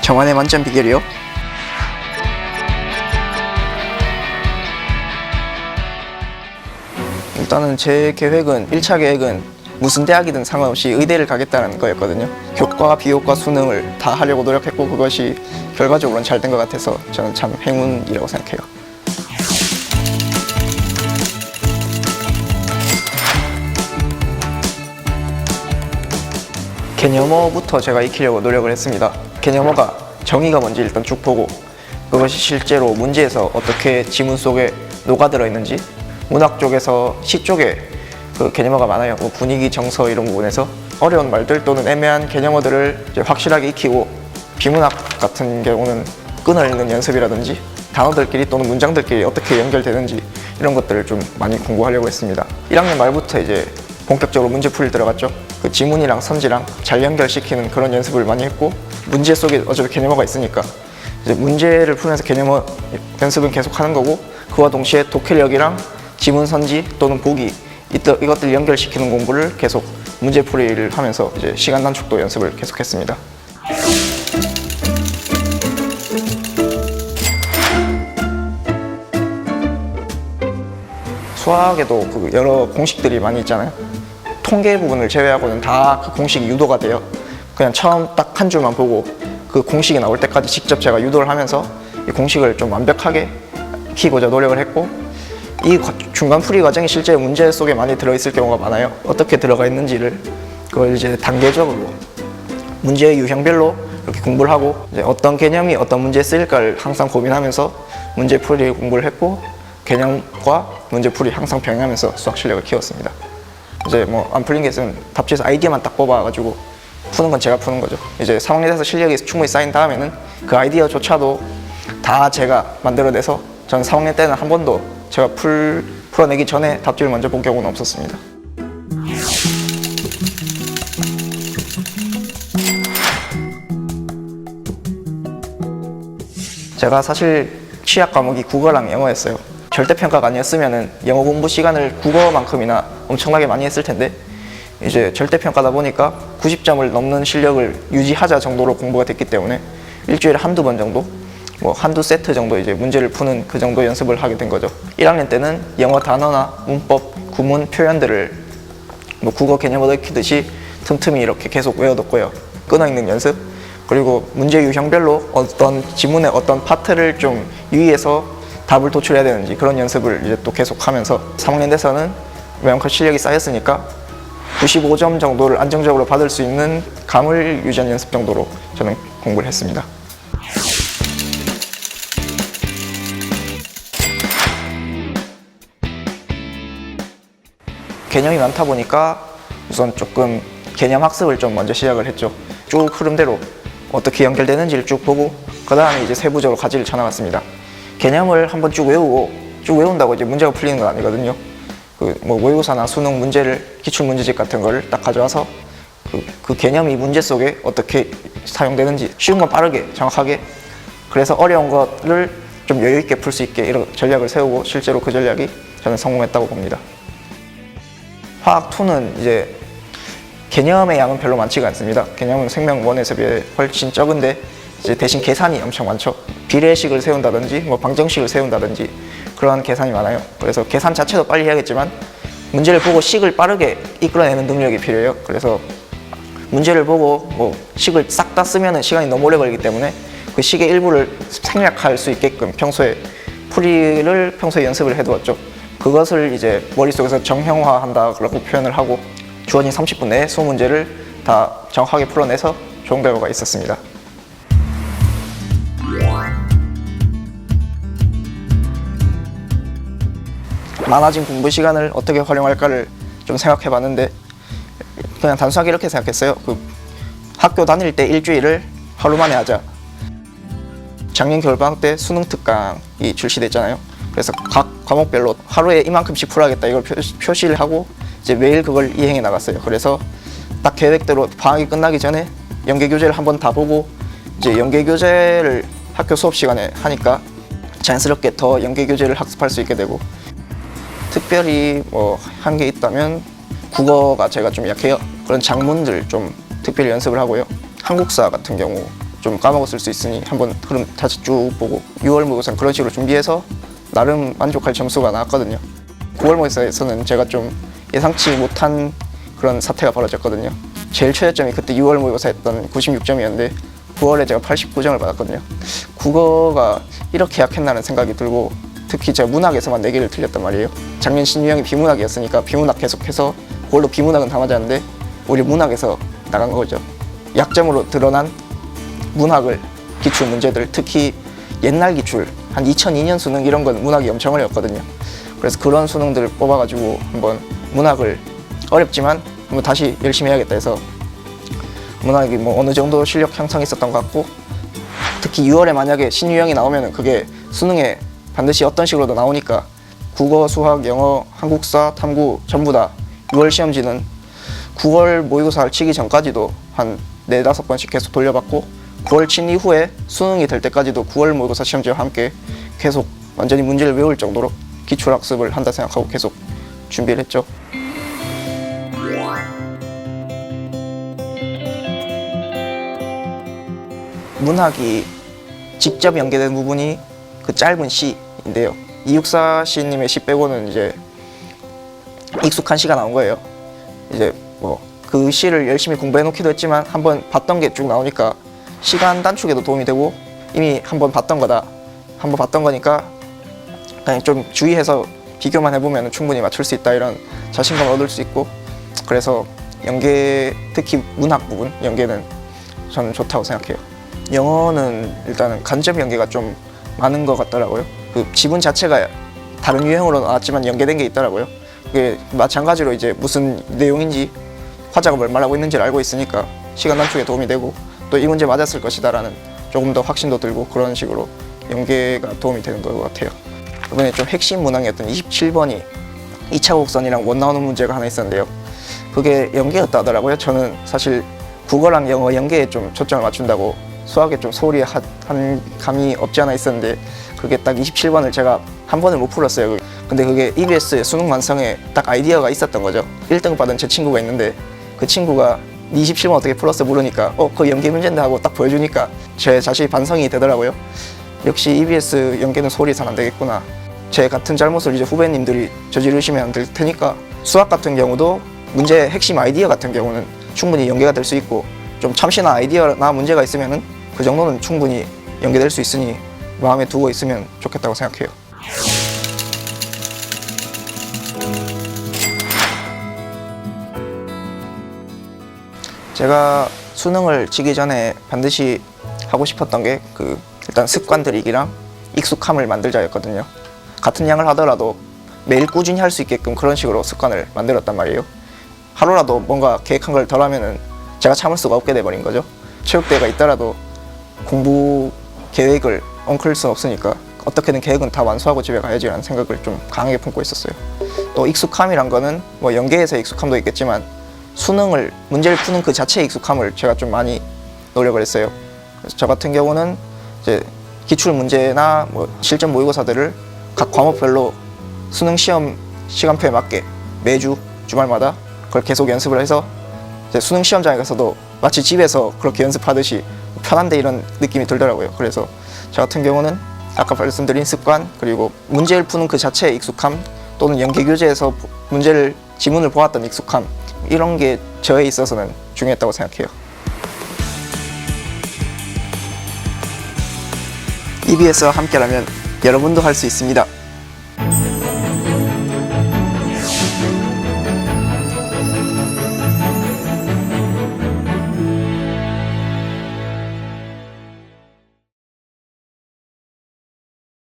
저만의 만점 비결이요? 일단은 제 계획은 1차 계획은 무슨 대학이든 상관없이 의대를 가겠다는 거였거든요. 교과, 비교과, 수능을 다 하려고 노력했고 그것이 결과적으로는 잘 된 것 같아서 저는 참 행운이라고 생각해요. 개념어부터 제가 익히려고 노력을 했습니다. 개념어가 정의가 뭔지 일단 쭉 보고 그것이 실제로 문제에서 어떻게 지문 속에 녹아들어 있는지, 문학 쪽에서 시 쪽에 그 개념어가 많아요. 뭐 분위기, 정서 이런 부분에서 어려운 말들 또는 애매한 개념어들을 이제 확실하게 익히고, 비문학 같은 경우는 끈을 읽는 연습이라든지 단어들끼리 또는 문장들끼리 어떻게 연결되는지 이런 것들을 좀 많이 공부하려고 했습니다. 1학년 말부터 이제 본격적으로 문제풀이를 들어갔죠. 그 지문이랑 선지랑 잘 연결시키는 그런 연습을 많이 했고, 문제 속에 어차피 개념어가 있으니까 이제 문제를 풀면서 개념어 연습은 계속 하는 거고, 그와 동시에 독해력이랑 지문 선지 또는 보기 이것들 연결시키는 공부를 계속 문제풀이를 하면서 이제 시간 단축도 연습을 계속했습니다. 수학에도 그 여러 공식들이 많이 있잖아요. 통계 부분을 제외하고는 다 그 공식이 유도가 돼요. 그냥 처음 딱 한 줄만 보고 그 공식이 나올 때까지 직접 제가 유도를 하면서 이 공식을 좀 완벽하게 익히고자 노력을 했고, 이 중간 풀이 과정이 실제 문제 속에 많이 들어있을 경우가 많아요. 어떻게 들어가 있는지를 그걸 이제 단계적으로 문제의 유형별로 이렇게 공부를 하고, 이제 어떤 개념이 어떤 문제에 쓰일까를 항상 고민하면서 문제풀이 공부를 했고, 개념과 문제풀이 항상 병행하면서 수학 실력을 키웠습니다. 이제 뭐 안 풀린 게 있으면 답지에서 아이디어만 딱 뽑아가지고 푸는 건 제가 푸는 거죠. 이제 상황에 대해서 실력이 충분히 쌓인 다음에는 그 아이디어조차도 다 제가 만들어내서, 전 상황에 때는 한 번도 제가 풀어내기 전에 답지를 먼저 본 경우는 없었습니다. 제가 사실 취약 과목이 국어랑 영어였어요. 절대평가가 아니었으면 영어 공부 시간을 국어만큼이나 엄청나게 많이 했을 텐데, 이제 절대평가다 보니까 90점을 넘는 실력을 유지하자 정도로 공부가 됐기 때문에 일주일에 한두 번 정도, 뭐 한두 세트 정도 이제 문제를 푸는 그 정도 연습을 하게 된 거죠. 1학년 때는 영어 단어나 문법, 구문, 표현들을 뭐 국어 개념을 익히듯이 틈틈이 이렇게 계속 외워뒀고요. 끊어있는 연습, 그리고 문제 유형별로 어떤 지문의 어떤 파트를 좀 유의해서 답을 도출해야 되는지 그런 연습을 이제 또 계속하면서 3학년 돼서는 명확한 실력이 쌓였으니까 95점 정도를 안정적으로 받을 수 있는 감을 유지한 연습 정도로 저는 공부를 했습니다. 개념이 많다 보니까 우선 조금 개념 학습을 좀 먼저 시작을 했죠. 쭉 흐름대로 어떻게 연결되는지를 쭉 보고 그 다음에 이제 세부적으로 과제를 쳐나갔습니다. 개념을 한번 쭉 외우고, 쭉 외운다고 이제 문제가 풀리는 건 아니거든요. 그 뭐 모의고사나 수능 문제를, 기출문제집 같은 거를 딱 가져와서 그 개념이 문제 속에 어떻게 사용되는지 쉬운 건 빠르게 정확하게, 그래서 어려운 거를 좀 여유 있게 풀 수 있게 이런 전략을 세우고, 실제로 그 전략이 저는 성공했다고 봅니다. 화학 2는 이제 개념의 양은 별로 많지가 않습니다. 개념은 생명 1에서 비해 훨씬 적은데 이제 대신 계산이 엄청 많죠. 비례식을 세운다든지 뭐 방정식을 세운다든지 그러한 계산이 많아요. 그래서 계산 자체도 빨리 해야겠지만 문제를 보고 식을 빠르게 이끌어내는 능력이 필요해요. 그래서 문제를 보고 뭐 식을 싹 다 쓰면 시간이 너무 오래 걸리기 때문에 그 식의 일부를 생략할 수 있게끔 평소에 연습을 해두었죠. 그것을 이제 머릿속에서 정형화한다 그렇게 표현을 하고, 주어진 30분 내에 20문제를 다 정확하게 풀어내서 좋은 결과가 있었습니다. 많아진 공부 시간을 어떻게 활용할까를 좀 생각해 봤는데, 그냥 단순하게 이렇게 생각했어요. 학교 다닐 때 일주일을 하루 만에 하자. 작년 겨울방학 때 수능 특강이 출시됐잖아요. 그래서 각 과목별로 하루에 이만큼씩 풀어야겠다 이걸 표시를 하고 이제 매일 그걸 이행해 나갔어요. 그래서 딱 계획대로 방학이 끝나기 전에 연계교재를 한번 다 보고, 이제 연계교재를 학교 수업 시간에 하니까 자연스럽게 더 연계교재를 학습할 수 있게 되고, 특별히 뭐 한 게 있다면 국어가 제가 좀 약해요. 그런 장문들 좀 특별히 연습을 하고요. 한국사 같은 경우 좀 까먹었을 수 있으니 한번 흐름 다시 쭉 보고 6월 모의고사는 그런 식으로 준비해서 나름 만족할 점수가 나왔거든요. 9월 모의고사에서는 제가 좀 예상치 못한 그런 사태가 벌어졌거든요. 제일 최저점이 그때 6월 모의고사였던 96점이었는데 9월에 제가 89점을 받았거든요. 국어가 이렇게 약했나는 생각이 들고 특히 제가 문학에서만 4개를 틀렸단 말이에요. 작년 신유형이 비문학이었으니까 비문학 계속해서 그걸로 비문학은 다 맞았는데 오히려 문학에서 나간 거죠. 약점으로 드러난 문학을 기출 문제들, 특히 옛날 기출 한 2002년 수능 이런 건 문학이 엄청 어려웠거든요. 그래서 그런 수능들을 뽑아가지고 한번 문학을 어렵지만 한번 다시 열심히 해야겠다 해서 문학이 뭐 어느 정도 실력 향상이 있었던 것 같고, 특히 6월에 만약에 신유형이 나오면 그게 수능에 반드시 어떤 식으로도 나오니까 국어, 수학, 영어, 한국사, 탐구 전부 다 6월 시험지는 9월 모의고사를 치기 전까지도 한 4-5번씩 계속 돌려봤고 9월 친 이후에 수능이 될 때까지도 9월 모의고사 시험지와 함께 계속 완전히 문제를 외울 정도로 기출학습을 한다 생각하고 계속 준비를 했죠. 문학이 직접 연계된 부분이 그 짧은 시인데요. 이육사 시님의 시 빼고는 이제 익숙한 시가 나온 거예요. 이제 뭐 그 시를 열심히 공부해 놓기도 했지만 한번 봤던 게 쭉 나오니까 시간 단축에도 도움이 되고 이미 한번 봤던 거다. 한번 봤던 거니까 그냥 좀 주의해서 비교만 해보면 충분히 맞출 수 있다 이런 자신감을 얻을 수 있고, 그래서 연계, 특히 문학 부분 연계는 저는 좋다고 생각해요. 영어는 일단은 간접 연계가 좀 많은 것 같더라고요. 그 지문 자체가 다른 유형으로 나왔지만 연계된 게 있더라고요. 그게 마찬가지로 이제 무슨 내용인지 화자가 뭘 말하고 있는지를 알고 있으니까 시간 단축에 도움이 되고 또 이 문제 맞았을 것이다라는 조금 더 확신도 들고 그런 식으로 연계가 도움이 되는 것 같아요. 이번에 좀 핵심 문항이었던 27번이 2차 곡선이랑 원 나오는 문제가 하나 있었는데요. 그게 연계였다 하더라고요. 저는 사실 국어랑 영어 연계에 좀 초점을 맞춘다고 수학에 좀 소홀히 한 감이 없지 않아 있었는데 그게 딱 27번을 제가 한 번을 못 풀었어요. 근데 그게 EBS 수능 완성에 딱 아이디어가 있었던 거죠. 1등급 받은 제 친구가 있는데 그 친구가 27번 어떻게 풀었어 물으니까 그거 연계 문제인데 하고 딱 보여주니까 제 자신이 반성이 되더라고요. 역시 EBS 연계는 소홀히 해서는 안 되겠구나. 제 같은 잘못을 이제 후배님들이 저지르시면 안 될 테니까 수학 같은 경우도 문제의 핵심 아이디어 같은 경우는 충분히 연계가 될 수 있고 좀 참신한 아이디어나 문제가 있으면은 그 정도는 충분히 연계될 수 있으니 마음에 두고 있으면 좋겠다고 생각해요. 제가 수능을 치기 전에 반드시 하고 싶었던 게 일단 습관 들이기랑 익숙함을 만들자였거든요. 같은 양을 하더라도 매일 꾸준히 할 수 있게끔 그런 식으로 습관을 만들었단 말이에요. 하루라도 뭔가 계획한 걸 덜 하면은 제가 참을 수가 없게 돼버린 거죠. 체육대회가 있더라도 공부 계획을 엉클 수는 없으니까 어떻게든 계획은 다 완수하고 집에 가야지라는 생각을 좀 강하게 품고 있었어요. 또 익숙함이란 거는 뭐 연계에서의 익숙함도 있겠지만 수능을 문제를 푸는 그 자체의 익숙함을 제가 좀 많이 노력을 했어요. 그래서 저 같은 경우는 이제 기출 문제나 뭐 실전 모의고사들을 각 과목별로 수능 시험 시간표에 맞게 매주 주말마다 그걸 계속 연습을 해서 이제 수능 시험장에 가서도 마치 집에서 그렇게 연습하듯이 편한데 이런 느낌이 들더라고요. 그래서 저 같은 경우는 아까 말씀드린 습관, 그리고 문제를 푸는 그 자체의 익숙함, 또는 연계 교재에서 지문을 보았던 익숙함, 이런 게 저에 있어서는 중요했다고 생각해요. EBS와 함께라면 여러분도 할 수 있습니다.